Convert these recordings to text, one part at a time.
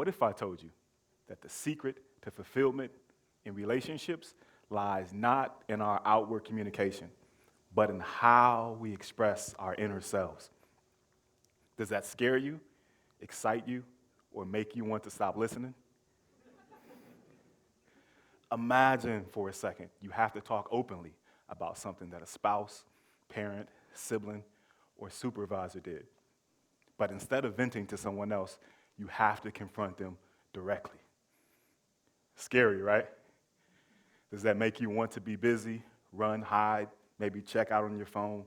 What if I told you that the secret to fulfillment in relationships lies not in our outward communication, but in how we express our inner selves? Does that scare you, excite you, or make you want to stop listening? Imagine for a second you have to talk openly about something that a spouse, parent, sibling, or supervisor did. But instead of venting to someone else, you have to confront them directly. Scary, right? Does that make you want to be busy, run, hide, maybe check out on your phone,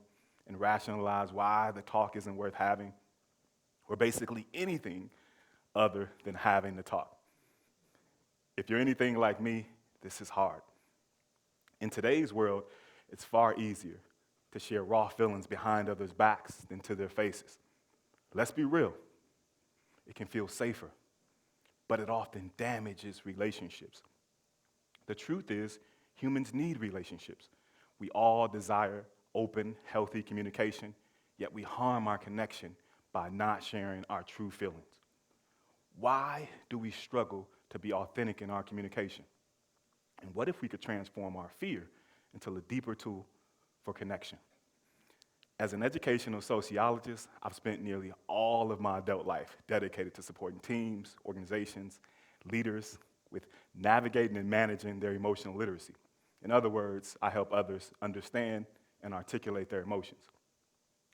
and rationalize why the talk isn't worth having, or basically anything other than having the talk? If you're anything like me, this is hard. In today's world, it's far easier to share raw feelings behind others' backs than to their faces. Let's be real. It can feel safer, but it often damages relationships. The truth is, humans need relationships. We all desire open, healthy communication, yet we harm our connection by not sharing our true feelings. Why do we struggle to be authentic in our communication? And what if we could transform our fear into a deeper tool for connection? As an educational sociologist, I've spent nearly all of my adult life dedicated to supporting teams, organizations, leaders with navigating and managing their emotional literacy. In other words, I help others understand and articulate their emotions.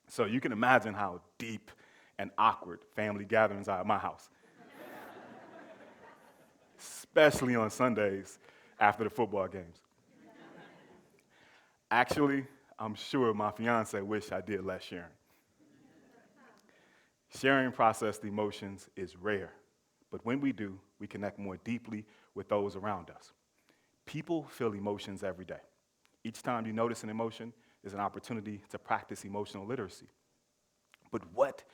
So you can imagine how deep and awkward family gatherings are at my house, especially on Sundays after the football games. Actually, I'm sure my fiance wished I did less sharing. Sharing processed emotions is rare, but when we do, we connect more deeply with those around us. People feel emotions every day. Each time you notice an emotion is an opportunity to practice emotional literacy. But what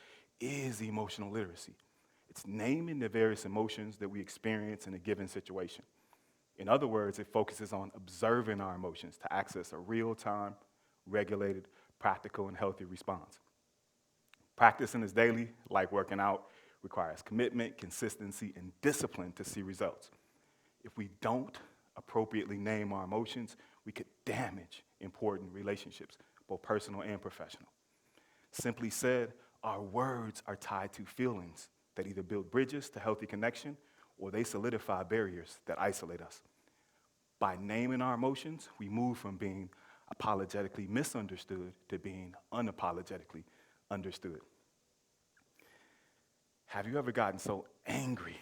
is emotional literacy? It's naming the various emotions that we experience in a given situation. In other words, it focuses on observing our emotions to access a real-time, regulated, practical, and healthy response. Practicing this daily, like working out, requires commitment, consistency, and discipline to see results. If we don't appropriately name our emotions, we could damage important relationships, both personal and professional. Simply said, our words are tied to feelings that either build bridges to healthy connection or they solidify barriers that isolate us. By naming our emotions, we move from being apologetically misunderstood to being unapologetically understood. Have you ever gotten so angry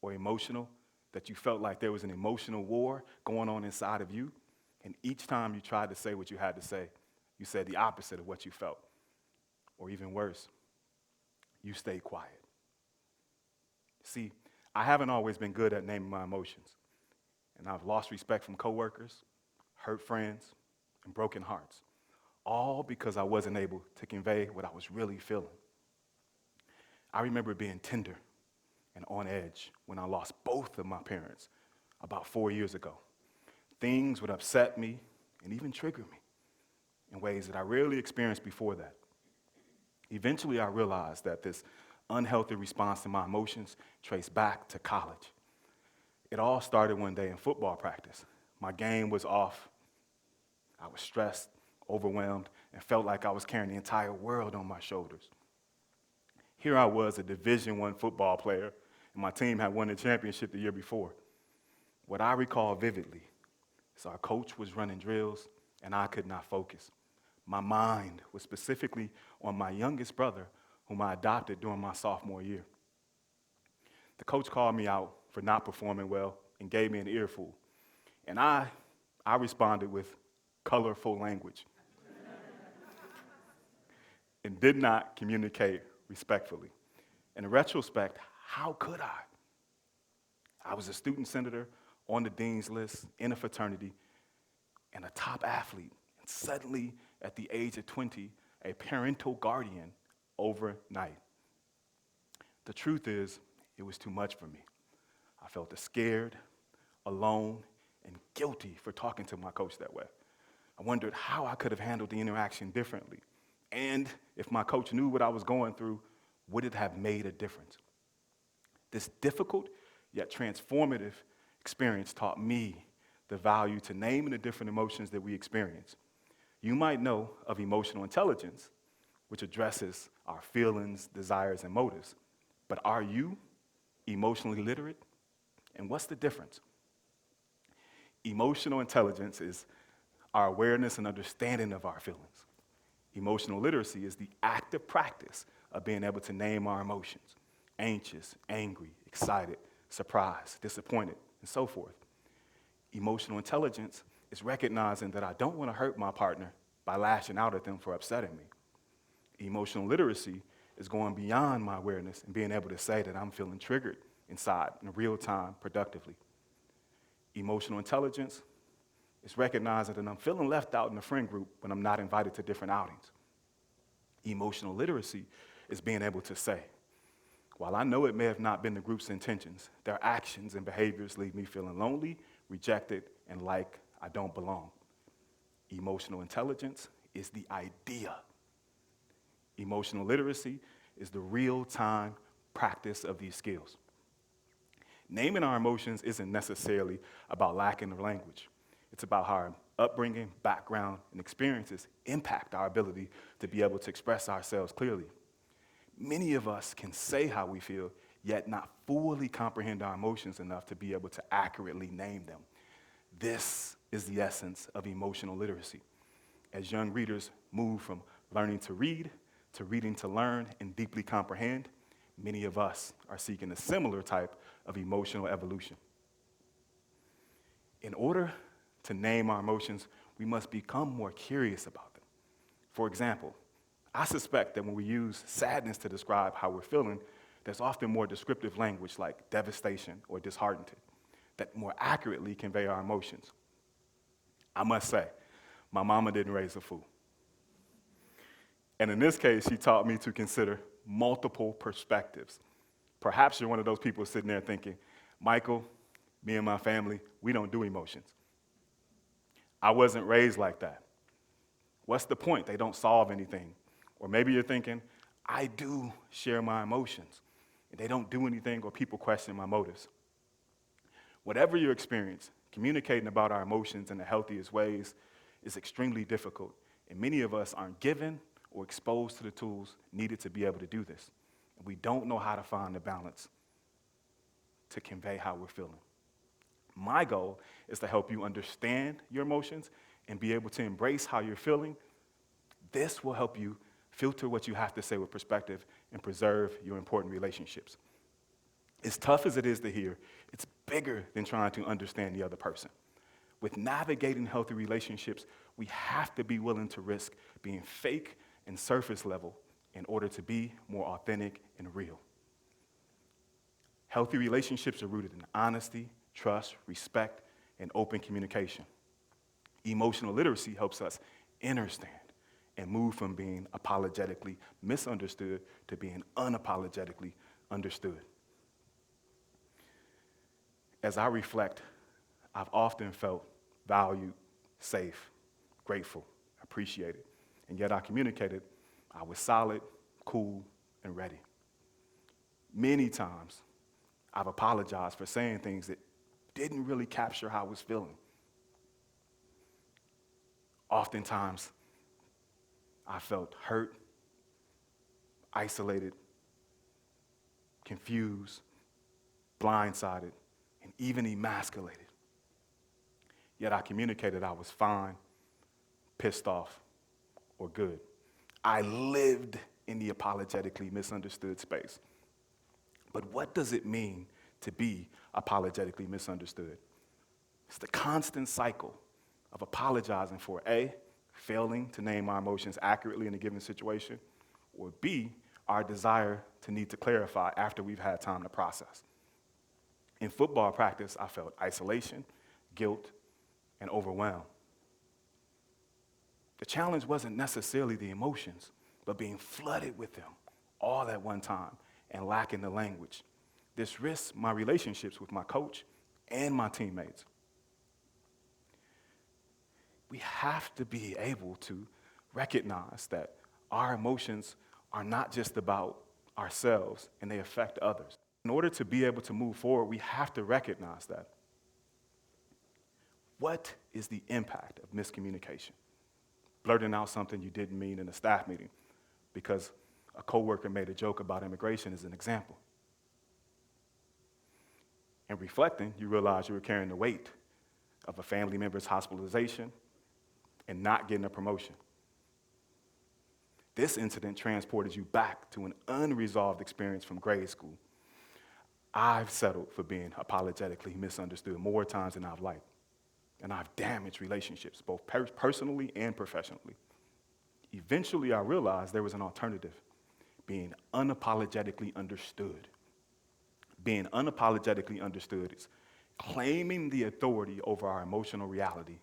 or emotional that you felt like there was an emotional war going on inside of you, and each time you tried to say what you had to say, you said the opposite of what you felt? Or even worse, you stayed quiet. See, I haven't always been good at naming my emotions, and I've lost respect from coworkers, hurt friends, and broken hearts, all because I wasn't able to convey what I was really feeling. I remember being tender and on edge when I lost both of my parents about 4 years ago. Things would upset me and even trigger me in ways that I rarely experienced before that. Eventually, I realized that this unhealthy response to my emotions traced back to college. It all started one day in football practice. My game was off. I was stressed, overwhelmed, and felt like I was carrying the entire world on my shoulders. Here I was, a Division I football player, and my team had won the championship the year before. What I recall vividly is our coach was running drills, and I could not focus. My mind was specifically on my youngest brother, whom I adopted during my sophomore year. The coach called me out for not performing well and gave me an earful. And I responded with colorful language and did not communicate respectfully. In retrospect, how could I? I was a student senator on the dean's list in a fraternity and a top athlete, and suddenly, at the age of 20, a parental guardian overnight. The truth is, it was too much for me. I felt scared, alone, and guilty for talking to my coach that way. I wondered how I could have handled the interaction differently. And if my coach knew what I was going through, would it have made a difference? This difficult yet transformative experience taught me the value to naming the different emotions that we experience. You might know of emotional intelligence, which addresses our feelings, desires, and motives. But are you emotionally literate? And what's the difference? Emotional intelligence is our awareness and understanding of our feelings. Emotional literacy is the active practice of being able to name our emotions: anxious, angry, excited, surprised, disappointed, and so forth. Emotional intelligence is recognizing that I don't want to hurt my partner by lashing out at them for upsetting me. Emotional literacy is going beyond my awareness and being able to say that I'm feeling triggered inside in real time, productively. Emotional intelligence is recognizing that I'm feeling left out in the friend group when I'm not invited to different outings. Emotional literacy is being able to say, while I know it may have not been the group's intentions, their actions and behaviors leave me feeling lonely, rejected, and like I don't belong. Emotional intelligence is the idea. Emotional literacy is the real-time practice of these skills. Naming our emotions isn't necessarily about lacking the language. It's about how our upbringing, background, and experiences impact our ability to be able to express ourselves clearly. Many of us can say how we feel, yet not fully comprehend our emotions enough to be able to accurately name them. This is the essence of emotional literacy. As young readers move from learning to read to reading to learn and deeply comprehend, many of us are seeking a similar type of emotional evolution. In order to name our emotions, we must become more curious about them. For example, I suspect that when we use sadness to describe how we're feeling, there's often more descriptive language like devastation or disheartened that more accurately convey our emotions. I must say, my mama didn't raise a fool. And in this case, she taught me to consider multiple perspectives. Perhaps you're one of those people sitting there thinking, Michael, me and my family, we don't do emotions. I wasn't raised like that. What's the point? They don't solve anything. Or maybe you're thinking, I do share my emotions, and they don't do anything or people question my motives. Whatever your experience, communicating about our emotions in the healthiest ways is extremely difficult, and many of us aren't given or exposed to the tools needed to be able to do this. And we don't know how to find the balance to convey how we're feeling. My goal is to help you understand your emotions and be able to embrace how you're feeling. This will help you filter what you have to say with perspective and preserve your important relationships. As tough as it is to hear, it's bigger than trying to understand the other person. With navigating healthy relationships, we have to be willing to risk being fake and surface level in order to be more authentic and real. Healthy relationships are rooted in honesty, trust, respect, and open communication. Emotional literacy helps us understand and move from being apologetically misunderstood to being unapologetically understood. As I reflect, I've often felt valued, safe, grateful, appreciated, and yet I communicated I was solid, cool, and ready. Many times, I've apologized for saying things that didn't really capture how I was feeling. Oftentimes, I felt hurt, isolated, confused, blindsided, and even emasculated. Yet I communicated I was fine, pissed off, or good. I lived in the apologetically misunderstood space. But what does it mean to be apologetically misunderstood? It's the constant cycle of apologizing for A, failing to name our emotions accurately in a given situation, or B, our desire to need to clarify after we've had time to process. In football practice, I felt isolation, guilt, and overwhelmed. The challenge wasn't necessarily the emotions, but being flooded with them all at one time and lacking the language. This risks my relationships with my coach and my teammates. We have to be able to recognize that our emotions are not just about ourselves and they affect others. In order to be able to move forward, we have to recognize that. What is the impact of miscommunication? Blurting out something you didn't mean in a staff meeting because a coworker made a joke about immigration is an example. And reflecting, you realize you were carrying the weight of a family member's hospitalization and not getting a promotion. This incident transported you back to an unresolved experience from grade school. I've settled for being apologetically misunderstood more times than I've liked. And I've damaged relationships, both personally and professionally. Eventually, I realized there was an alternative, being unapologetically understood. Being unapologetically understood is claiming the authority over our emotional reality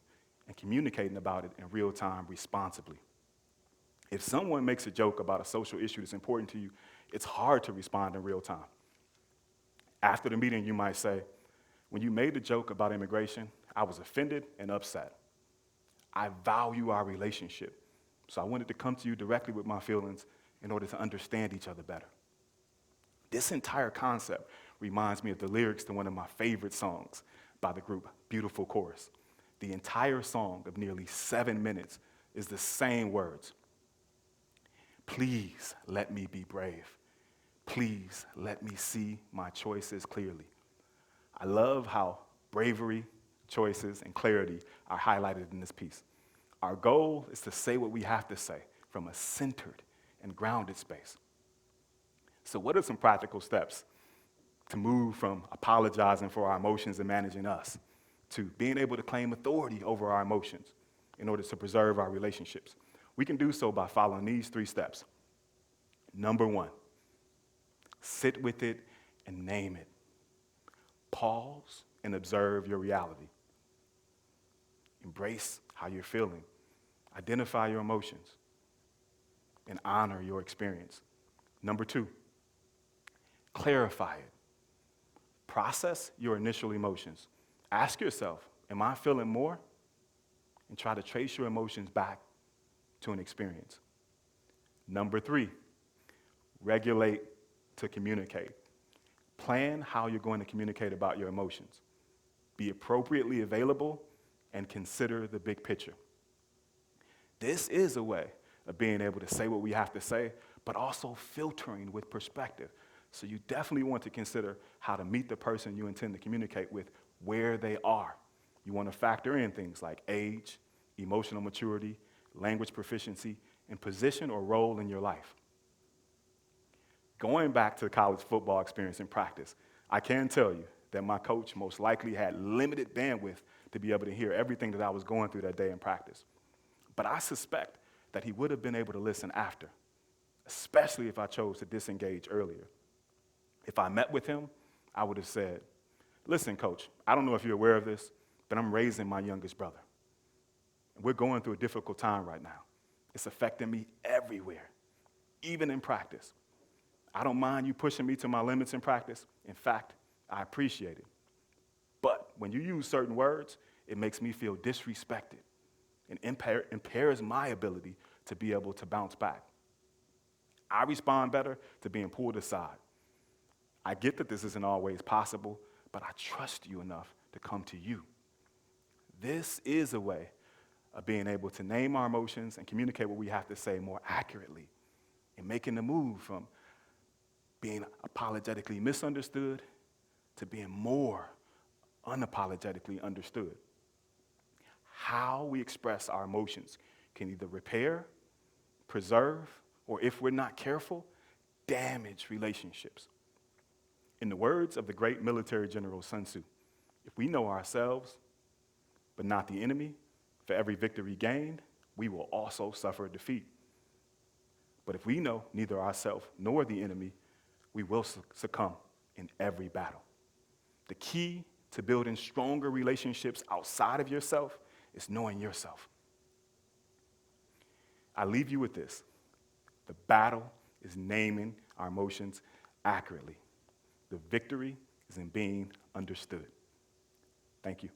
and communicating about it in real time responsibly. If someone makes a joke about a social issue that's important to you, it's hard to respond in real time. After the meeting, you might say, when you made the joke about immigration, I was offended and upset. I value our relationship, so I wanted to come to you directly with my feelings in order to understand each other better. This entire concept reminds me of the lyrics to one of my favorite songs by the group Beautiful Chorus. The entire song of nearly 7 minutes is the same words. Please let me be brave. Please let me see my choices clearly. I love how bravery, choices, and clarity are highlighted in this piece. Our goal is to say what we have to say from a centered and grounded space. So what are some practical steps to move from apologizing for our emotions and managing us to being able to claim authority over our emotions in order to preserve our relationships? We can do so by following these 3 steps. Number 1, sit with it and name it. Pause and observe your reality. Embrace how you're feeling. Identify your emotions and honor your experience. Number 2, clarify it. Process your initial emotions. Ask yourself, am I feeling more? And try to trace your emotions back to an experience. Number 3, regulate to communicate. Plan how you're going to communicate about your emotions. Be appropriately available and consider the big picture. This is a way of being able to say what we have to say, but also filtering with perspective. So you definitely want to consider how to meet the person you intend to communicate with where they are. You want to factor in things like age, emotional maturity, language proficiency, and position or role in your life. Going back to the college football experience in practice, I can tell you that my coach most likely had limited bandwidth to be able to hear everything that I was going through that day in practice. But I suspect that he would have been able to listen after, especially if I chose to disengage earlier. If I met with him, I would have said, listen, coach, I don't know if you're aware of this, but I'm raising my youngest brother. We're going through a difficult time right now. It's affecting me everywhere, even in practice. I don't mind you pushing me to my limits in practice. In fact, I appreciate it. But when you use certain words, it makes me feel disrespected and impairs my ability to be able to bounce back. I respond better to being pulled aside. I get that this isn't always possible, but I trust you enough to come to you. This is a way of being able to name our emotions and communicate what we have to say more accurately and making the move from being apologetically misunderstood to being more unapologetically understood. How we express our emotions can either repair, preserve, or if we're not careful, damage relationships. In the words of the great military general Sun Tzu, if we know ourselves, but not the enemy, for every victory gained, we will also suffer defeat. But if we know neither ourselves nor the enemy, we will succumb in every battle. The key to building stronger relationships outside of yourself is knowing yourself. I leave you with this. The battle is naming our emotions accurately. The victory is in being understood. Thank you.